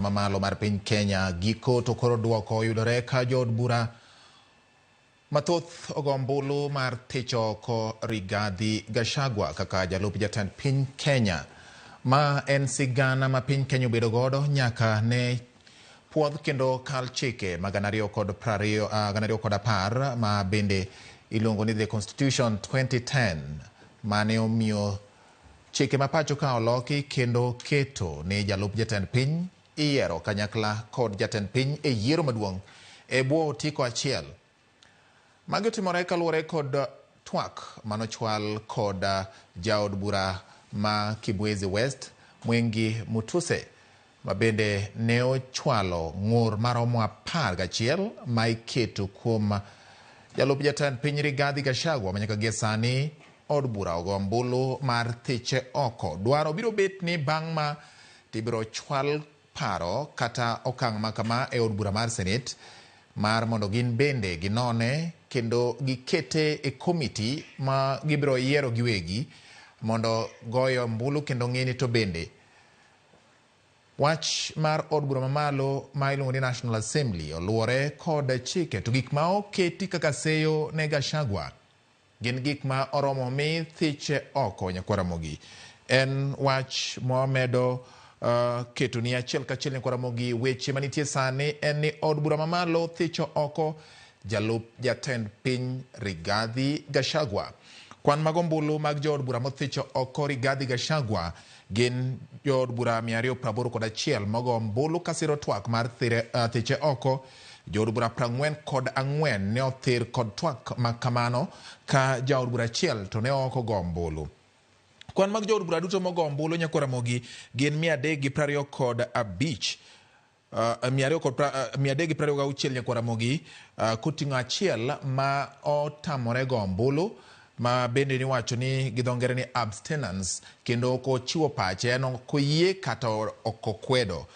Mamalo mar piny Kenya giko to koro duoko yudore ka jood bura mathoth ogombulu mar thicho oko Rigathi Gachagua kaka jalup jatend piny Kenya. Ma en sigana ma piny Kenya obedo godo nyaka ne puodh kendo kal chike ma 2010 ma bende iluongo ni The Constitution 2010 mane omiyo chike ma pacho ka oloki kendo keto ni jalup jatend piny iyiero kanyakla kod jatend piny e yiero maduong' e bwo otiko achiel. Magi timore kaluwore kod twak manochwal kod jaod bura ma Kibwezi West Mwengi Mutuse ma bende ne ochwalo ng'ur maromo 11 ma iketo kuom jalup jatend piny Rigathi Gachagua manyaka gie sani od bura ogombulu mar thiche oko. Dwaro biro bet ni bang' ma tibiro chwal paro kata okang' makama e od bura mar Senate mar mondo gin bende ginone kendo gikete e komiti ma gibiro yiero giwegi mondo goyo ombulu kendo ng'eni to bende wach mar od bura mamalo ma iluongo ni National Assembly oluwore kod chike to gik ma oketi kaka seyo ne Gachagua gin gik ma oromo mi thiche oko Nyakwaramogi. En wach momedo keto ni achiel kachiel Nyakwaramogi weche manitie sani en ni od bura mamalo thicho oko jalup jatend piny Rigathi Gachagua. Kwan mag ombulu mag jood bura mothicho oko Rigathi Gachagua gin jood bura 281 mogo ombulu kasiro twak mar thiche oko. Jood bura 44 ne othir kod twak makamano ka jaod bura achiel to ne oko go ombulu. Kwan mag jood bura duto mogo ombulu Nyakwaramogi gin 325 326 Nyakwaramogi koting'o achiel ma otamore go ombulu ma bende ni wacho ni gidhongere ni abstinence kendo kochiwo pache en koyie kata okokwedo.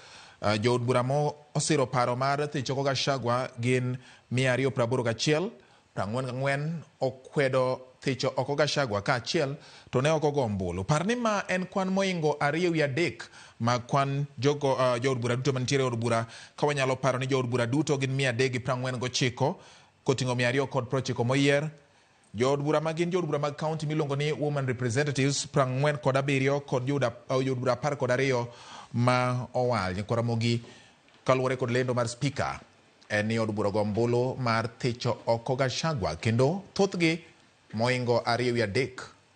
Jood bura mo osiro paro mar thicho oko Gachagua gin 281, 44 okwedo thicho oko Gachagua ka achiel to ne oko go ombulu. Parni ma en kwan moingo 2 ma kwan jogo jood bura duto mantiere od bura ka wanyalo paro ni jood bura duto gin 349 koting'o 290 moyier. Jood bura magin jood bura mag county milongo ni women representatives 47 kod jood bura 12 ma owal. Nyakwaramogi kaluwore kod lendo mar speaker en ni od bura gombulu mar thicho oko Gachagua kendo thothgi moingo 2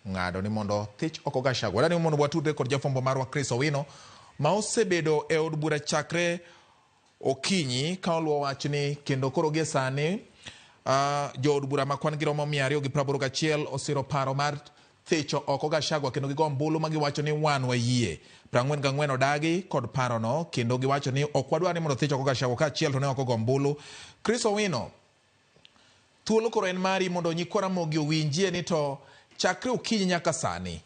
ng'ado ni mondo thich oko Gachagua. Dani mondo watudre kod jafombo marwa Chris Owino ma osebedo e od bura chakre okinyi ka oluwo wachni kendo koro gie sani jood bura makwan giromo 281 osiro paro mar thicho oko Gachagua kendo gigo ombulu ma giwacho ni wan wayie. 44 odagi kod parono kendo giwacho ni ok wadwar ni mondo thich oko Gachagua ka achiel to ne oko go ombulu. Chris Owino, thuolo koro en mari mondo Nyakwaramogi owinjie ni to chakre okinyi nyaka sani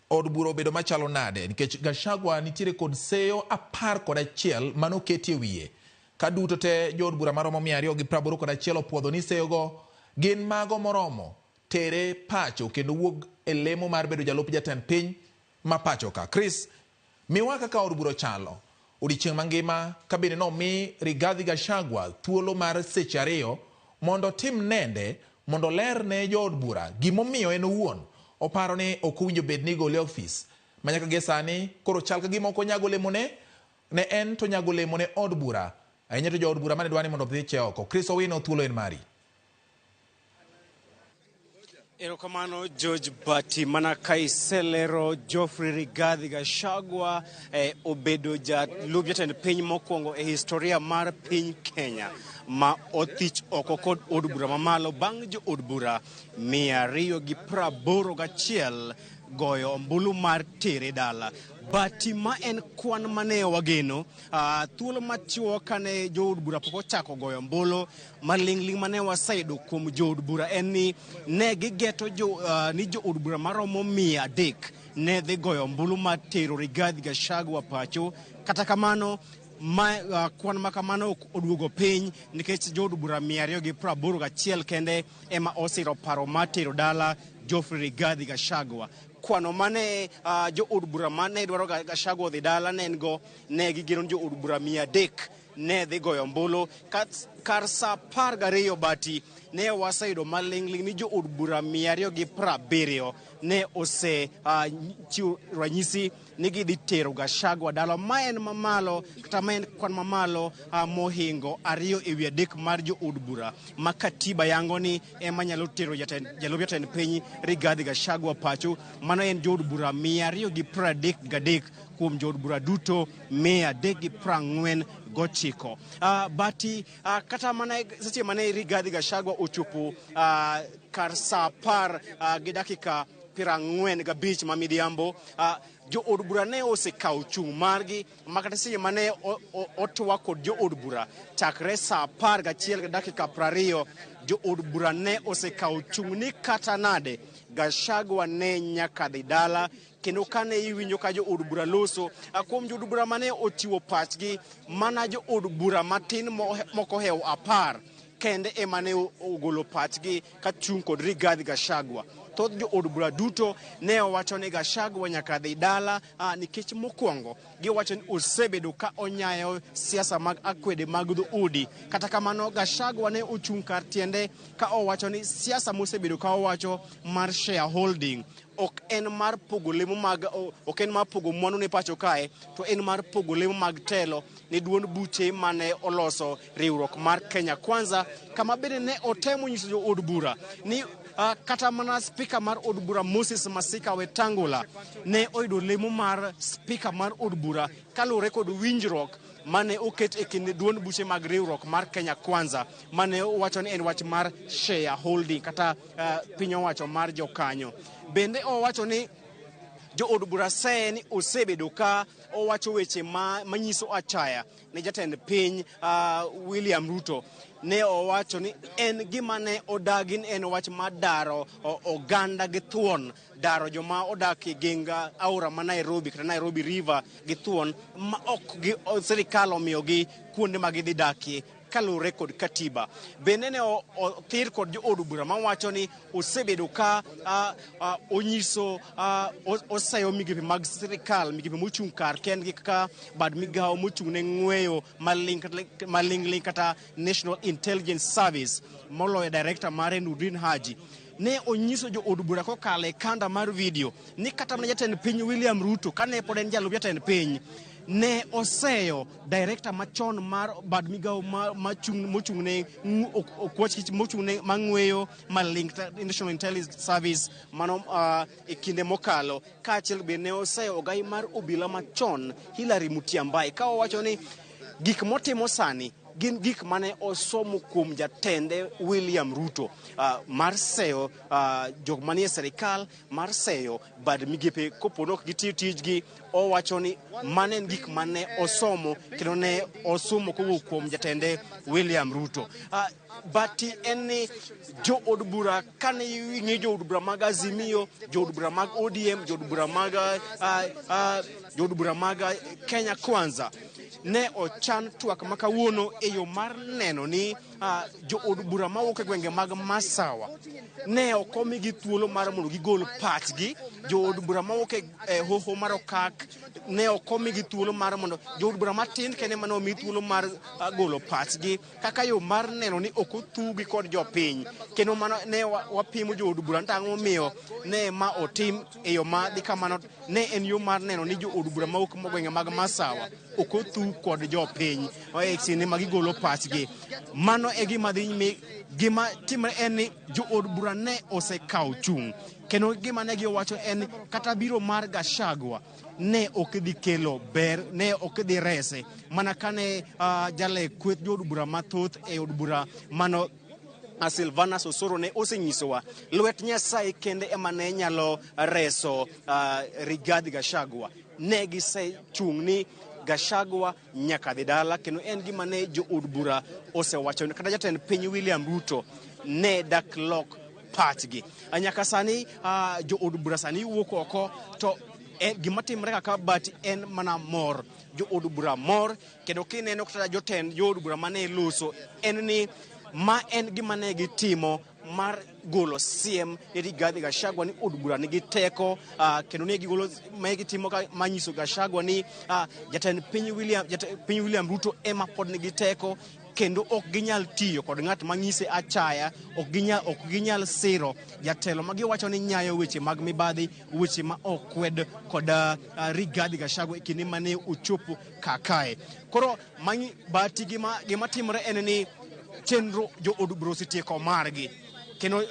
od bura obedo machalo nade nikech Gachagua nitiere kod seyo 11 manoketi e wiye ka duto te jood bura maromo 281 opuodho ni seyogo gin mago moromo tere pacho kendo wuog e lemo mar bedo jalup jatend piny ma pacho ka. Chris, miwa kaka od bura chalo odiochieng' mangima ka bende no mi Rigathi Gachagua thuolo mar seche 2 mondo tim nende mondo ler ne jood bura gimomiyo en owuon oparo ni ok owinjo bed ni gole ofis manyaka gie sani koro chal ka gima ok onyago lemone ne en to nyago lemone od bura ahinya to jood bura mane dwani mondo thiche oko. Chris Owino, thuolo en mari. Erokamano George Bati mana kaiselero Geoffrey Rigathi Gachagua obedo jalup jatend piny mokwongo e historia mar piny Kenya ma othich oko kod od bura mamalo bang' jo od bura 281 goyo ombulu mar tere dala. Bati ma en kwan mane wageno thuolo machiwo kane jood bura pok ochako goyo ombulu maling'ling mane waseyudo kuom jood bura en ni ne gigeto ni jood bura maromo 300 ne dhi goyo ombulu mar tero Rigathi Gachagua pacho. Kata kamano kwan makamano ok oduogo piny nikech jood bura 281 kende ema osiro paro mar tero dala Geoffrey Rigathi Gachagua. kwano mane jo od bura mane dwaro Gachagua dhi dala ne gigeno jo od bura 300 ne dhi goyo ombulu kar sa 12 bati ne waseyudo maling'ling ni jo od bura 270 ne chiwo ranyisi ni gidhi tero Gachagua dala, ma en mamalo kata ma en kwan mamalo mohingo 2 ewi 3 mar jo od bura ma katiba yango ni ema nyalo tero jalup jatend piny Rigathi Gachagua pacho. Mano en jo od bura 233 kuom jo od bura duto 349. Bati kata mana seche mane Rigathi Gachagua ochopo kar sa 10 gi dakika 45 ma midhiambo, jo od bura ne osekawo chung' margi makata seche mane otwa kod jo od bura chakre sa 11 gi dakika 20, jo od bura ne osekawo chung' ni kata nade Gachagua ne nyaka dhi dala. Kendo kane iwinjo ka jo od bura loso kuom jo od bura mane ochiwo pachgi, mana jo od bura matin moko hewo 10 kende emane ogolo pachgi ka chung' kod Rigathi Gachagua. Thoth jo od bura duto ne owacho ni Gachagua nyaka dhi dala nikech mokwongo giwacho ni osebedo ka onyayo siasa mag akwede mag dhoudi. Kata kamano Gachagua ne ochung' kar tiende ka owacho ni siasa mosebedo ka owacho mar shareholding ok en mar pogo lemo ok en mar pogo mwandu ne pacho kae, to en mar pogo lemo mag telo ne duond buche mane oloso riwruok mar Kenya Kwanza, kama bende ne otemo nyiso jo od bura ni kata mana spika mar od bura Moses Masika Wetangula ne oyudo lemo mar spika mar od bura kaluwore kod winjruok mane oket e kind duond buche mag riwruok mar Kenya Kwanza mane owacho ni en wach mar shareholding kata piny owacho mar jokanyo. Bende owacho ni jo od bura ni osebedo ka owacho weche manyiso achaya ne jatend piny William Ruto. Ne owacho ni en gima ne odagi en wach mar daro oganda gi thuon, daro joma odak e genga aora ma Nairobi kata Nairobi River gi thuon ma ok sirikal omiyogi kuonde ma gidhi dakie kaluwore kod katiba. Bende ne othir kod jo od bura mawacho ni osebedo ka onyiso osayo migepe mag sirikal, migepe mochung' kar kendgi kaka bad migawo mochung' ne ng'weyo maling'ling kata National Intelligence Service moloyo director mare Nurdin Haji. Ne onyiso jo od bura kokale kanda mar video ni kata mana jatend piny William Ruto kane pod en jalup jatend piny ne oseyo director machon mar bad migawo mochung' ne mochung' ne mang'weyo maling National Intelligence Service mano e kinde mokalo. Kaachiel be ne oseyo ogai mar obila machon Hilary Mutyambai ka owacho ni gik motimo sani gin gik mane osomo kuom jatende William Ruto mar seyo jok manie serikal, mar seyo bad migepe kopono ok gitiyo tijgi. Owacho ni mane gik mane osomo kendo ne osomo kowuok kuom jatende William Ruto. Bati en ni jo od bura kane ing'i jo od bura mag Azimio, jo od bura mag ODM, jo od bura mag Kenya Kwanza ne ochan twak makawuono e yo mar neno ni jo od bura mawuok e gwenge mag Masawa ne okomigi thuolo mar mondo gigol pachgi. Jo od bura mawuok e hoho mar Okak ne okomigi thuolo mar mondo jo od bura matin kene mane omi thuolo mar golo pachgi kaka yo mar neno ni ok othugi kod jopiny. Kendo mano ne wapimo jo od bura tang'o miyo ne ma otim e yo ma dhi kamano. Ne en yo mar neno ni jo od bura mawuok e gwenge mag Masawa ok othu kod jopiny e kinde ma gigolo pachgi. Mano e gima dhi nyime. Gima timre en ni jo od bura ne osekawo chung', kendo gima ne giwacho en kata biro mar Gachagua ne ok dhi kelo ber, ne ok dhi rese, mana kane jale kweth jo od bura mathoth e od bura mano Silvanus Osoro ne osenyisowa lwet Nyasaye kende ema ne nyalo reso Rigathi Gachagua. Ne gisechung' ni Gachagua nyaka dhi dala, kendo en gima ne jo od bura osewacho kata jatend piny William Ruto ne dak lok pachgi. Nyaka sani jo od bura sani wuok oko, to gima timre kaka Bati en mana mor. Jo od bura mor, kendo kineno kata jotend jo od bura mane loso en ni ma en gima ne gitimo mar golo siem ne Rigathi Gachagua ni od bura nigi teko kendo ne gigolo magitimo manyiso Gachagua ni jatend piny William Ruto ema pod nigi teko kendo ok ginyal tiyo kod ng'at mang'ise achaya, ok ginyal siro jatelo ma giwacho ni nyayo weche mag mibadhi, weche ma ok kwed kod Rigathi Gachagua e kinde mane ochopo kakae. Koro bati gima timore en ni chenro jo od bura osetieko margi kendo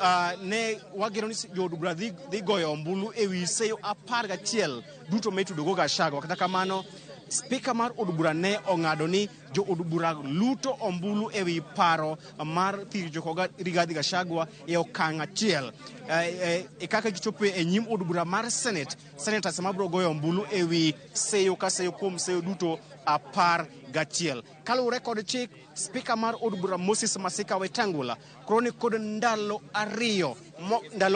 ne wageno ni jo od bura dhi goyo ombulu e wi seyo 11 duto mitudogo Gachagua. Kata kamano Spika mar od bura ne ong'ado ni jo od bura luto ombulu e wi paro mar thiro Rigathi Gachagua e okang' achiel e kaka gichopo e nyim od bura mar senators ma biro goyo ombulu e wi seyo ka seyo kuom seyo duto 11. Kaluwore kod chik, Spika mar od bura Moses Masika Wetangula koro ni kod ndalo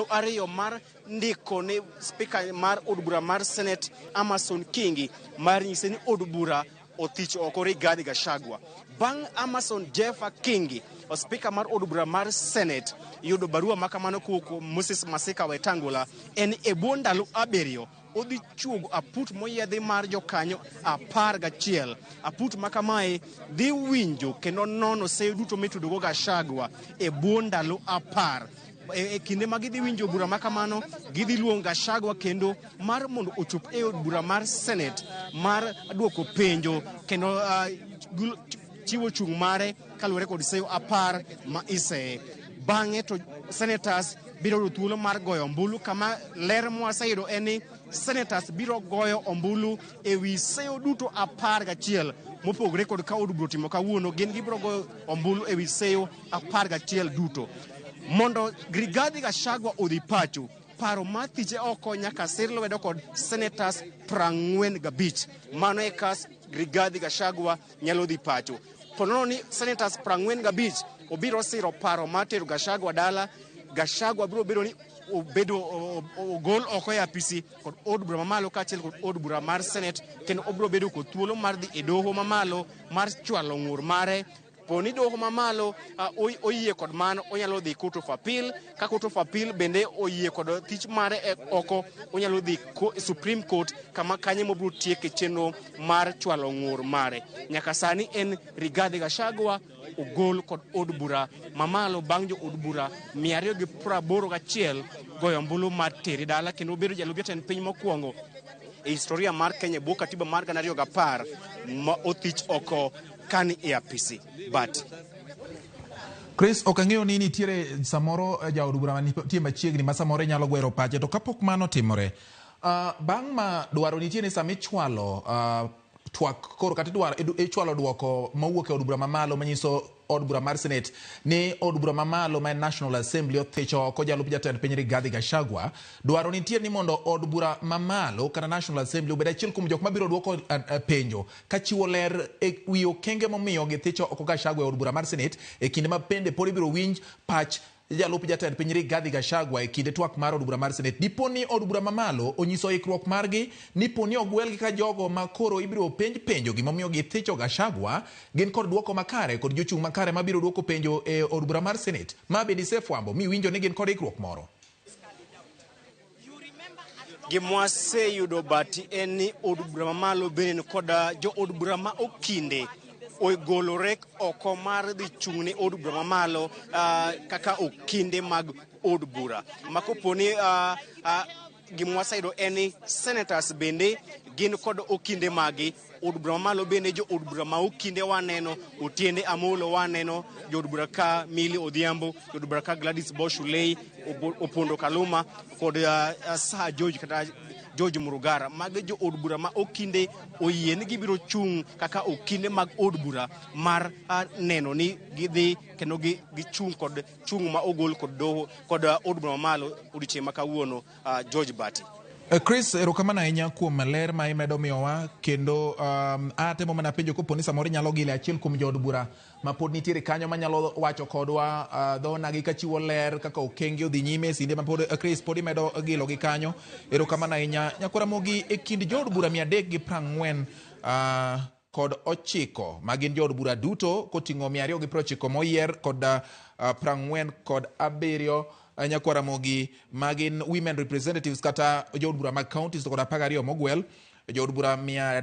ariyo mar ndiko ne Spika mar od bura mar Senate Amason Kingi mar nyise ni od bura othich oko Rigathi Gachagua. Bang' Amason Jeffa Kingi, Spika mar od bura mar Senate, yudo barua makamano kuom Moses Masika Wetangula en e bwo ndalo 7 odhi chuogo aput moyiedhi mar jokanyo 11. Aput makamae dhi winjo kendo nono seyo duto mitudogo Gachagua e bwo ndalo 10. E kinde ma gidhi winjo bura makamano, gidhi luongo Gachagua kendo mar mondo ochop e od bura mar Senate mar duoko penjo kendo chiwo chung' mare kaluwore kod seyo 10 ma iseye. Bang'e to senators biro yudo thuolo mar goyo ombulu, kama ler mwaseyudo en ni senators biro goyo ombulu e wi seyo duto 11 mopogore kod ka od bura timo kawuono. Gin gibiro goyo ombulu e wi seyo 11 duto. Mondo Rigathi Gachagua odhi pacho, paro ma thiche oko nyaka sir lwedo kod senators 45. Mano e kas Rigathi Gachagua nyalo dhi pacho. To nono ni senators 45 obiro siro paro ma tero Gachagua dala, Gachagua biro bedo ni ogol oko e apisi kod od bura mamalo kaachiel kod od bura mar Senate, kendo obiro bedo kod thuolo mar dhi e doho mamalo mar chwalo ng'ur mare. Poni doho mamalo oyie kod mano, onyalo dhi Court of Appeal. Ka Court of Appeal bende oyie kod tich mare oko, onyalo dhi Supreme Court, kama kanye mobiro tieke chenro mar chwalo ng'ur mare. Nyaka sani en Rigathi Gachagua ogol kod od bura mamalo bang' jo od bura 281 goyo ombulu mar tere dala, kendo bedo jalup jatend piny mokwongo e historia mar Kenya bwo katiba mar 2010 ma othich oko kani e apisi. But Chris, ok ang'eyo ni nitiere samoro jaod bura manitie machiegni ma samoro nyalo gwero pache, to kapok mano timore, bang' ma dwaro nitie ni sami chwalo twak koro kata ichwalo duoko mawuok e od bura mamalo manyiso od bura mar Senate ni od bura mamalo ma National Assembly othicho oko jalup jatend piny Rigathi Gachagua. Dwaro nitie ni mondo od bura mamalo kata National Assembly obed achiel kuom jok mabiro duoko penjo kachiwo ler e wi okenge momiyo githicho oko Gachagua e od bura mar Senate e kinde ma pende pod ibiro winj pach jalup jatend piny Rigathi Gachagua e kinde twak mar od bura mar Senate. Dipo ni od bura mamalo onyiso ikruok margi ni poni ogwelgi ka jogo ma koro ibiro penjo gimomiyo githicho Gachagua gin kod duoko makare kod jochung' makare mabiro duoko penjo e od bura mar Senate. Ma bedi sefwambo mi winjo ni gin kod ikruok moro. Gimwaseyudo bati en ni od bura mamalo bende kod jo od bura ma okinde ogolore oko mar dhi chung' ne od bura mamalo kaka okinde mag od bura. Makoponi gimwaseyudo en ni senators bende gin kod okinde magi. Od bura mamalo bende jo od bura ma okinde waneno Otiende Amolo, waneno jo od bura ka Milly Odhiambo, jo od bura ka Gladys Boshulei, Opondo Kaluma kod Sir George kata George Murugara. Mag jo od bura ma okinde oyie ni gibiro chung' kaka okinde mag od bura mar neno ni gidhi kendo gichung' kod chung' ma ogol kod doho kod od bura mamalo odiochieng' ma kawuono. George Bati. Chris, erokamano ahinya kuom ler ma imedo miyowa, kendo atemo mana penjo koponi samoro nyalo gile achiel kuom jood bura ma pod nitiere kanyo manyalo wacho kodwa dhonagi kachiwo ler kaka okenge odhi nyime sinde ma pod Chris pod imedo gilo gi kanyo. Erokamano ahinya. Nyakora mogi e kind jood bura 340 kod 9 magin jood bura duto koting'o 290 moyier kod 47 nyakwaramogi magin women representatives kata jood bura mag counties to kod 12 mogwel, jood bura 300